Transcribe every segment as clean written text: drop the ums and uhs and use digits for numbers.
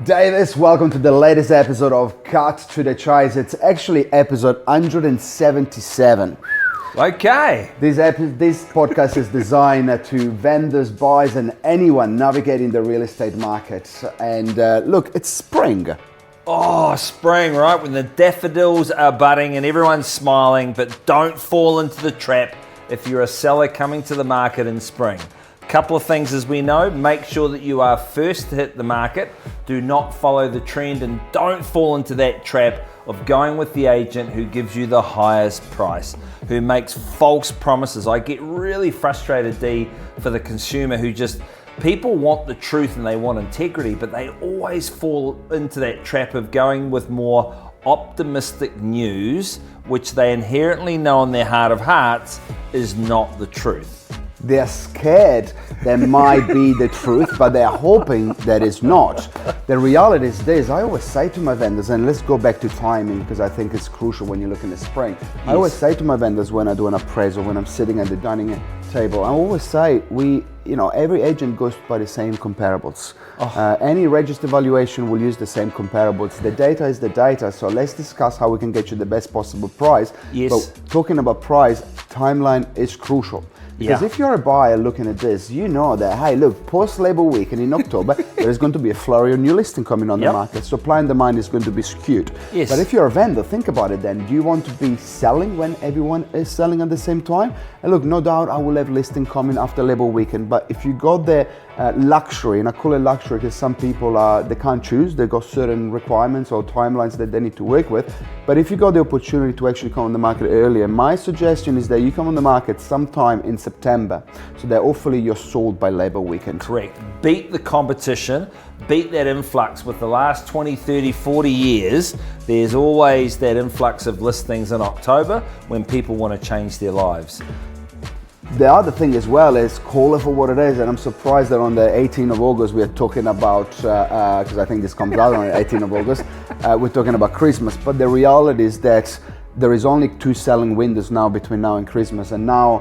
Davis, welcome to the latest episode of Cut to the Chase. It's actually episode 177. Okay. This podcast is designed to vendors, buyers, and anyone navigating the real estate market. And look, it's spring. Oh, spring, right? When the daffodils are budding and everyone's smiling, but don't fall into the trap if you're a seller coming to the market in spring. A couple of things as we know, make sure that you are first to hit the market. Do not follow the trend and don't fall into that trap of going with the agent who gives you the highest price, who makes false promises. I get really frustrated, D, for the consumer who just, people want the truth and they want integrity, but they always fall into that trap of going with more optimistic news, which they inherently know in their heart of hearts is not the truth. They're scared that might be the truth, but they're hoping that it's not. The reality is this, I always say to my vendors, and let's go back to timing because I think it's crucial when you look in the spring. Yes. I always say to my vendors when I do an appraisal, when I'm sitting at the dining table, I always say, every agent goes by the same comparables. Any registered valuation will use the same comparables. The data is the data, so let's discuss how we can get you the best possible price. Yes. But talking about price, timeline is crucial. Because if you're a buyer looking at this, you know that, hey, look, post-Labor Week and in October, there is going to be a flurry of new listing coming on the market. Supply and demand is going to be skewed. Yes. But if you're a vendor, think about it then. Do you want to be selling when everyone is selling at the same time? And look, no doubt I will have listing coming after Labor Weekend. But if you got the luxury, and I call it luxury because some people, they can't choose. They've got certain requirements or timelines that they need to work with. But if you got the opportunity to actually come on the market earlier, my suggestion is that you come on the market sometime in September, so that hopefully you're sold by Labor Weekend. Correct. Beat the competition, beat that influx. With the last 20, 30, 40 years, there's always that influx of listings in October when people want to change their lives. The other thing as well is call it for what it is, and I'm surprised that on the 18th of August we're talking about, because I think this comes out on the 18th of August, we're talking about Christmas, but the reality is that there is only 2 selling windows now between now and Christmas, and now,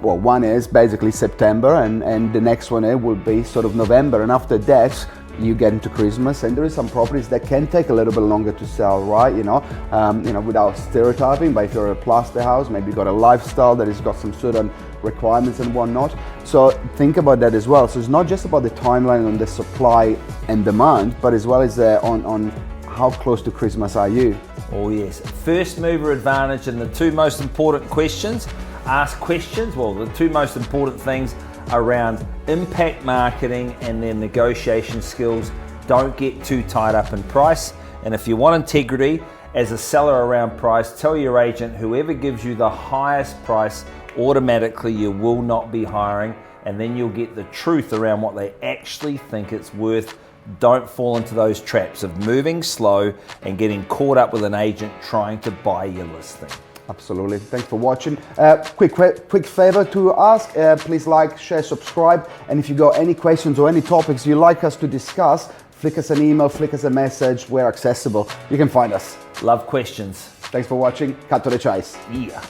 one is basically September, and the next one will be sort of November, and after that, you get into Christmas, and there is some properties that can take a little bit longer to sell, right? Without stereotyping, but if you're a plaster house, maybe you've got a lifestyle that has got some certain requirements and whatnot. So think about that as well. So it's not just about the timeline on the supply and demand, but as well as on how close to Christmas are you? Oh yes, first mover advantage, and the 2 most important questions. Ask questions, the 2 most important things around impact marketing and their negotiation skills. Don't get too tied up in price. And if you want integrity as a seller around price, tell your agent whoever gives you the highest price, automatically you will not be hiring, and then you'll get the truth around what they actually think it's worth. Don't fall into those traps of moving slow and getting caught up with an agent trying to buy your listing. Absolutely. Thanks for watching. Quick favor to ask, please like, share, subscribe, and if you got any questions or any topics you'd like us to discuss, flick us an email, flick us a message. We're accessible. You can find us. Love questions. Thanks for watching. Cut to the chase. Yeah.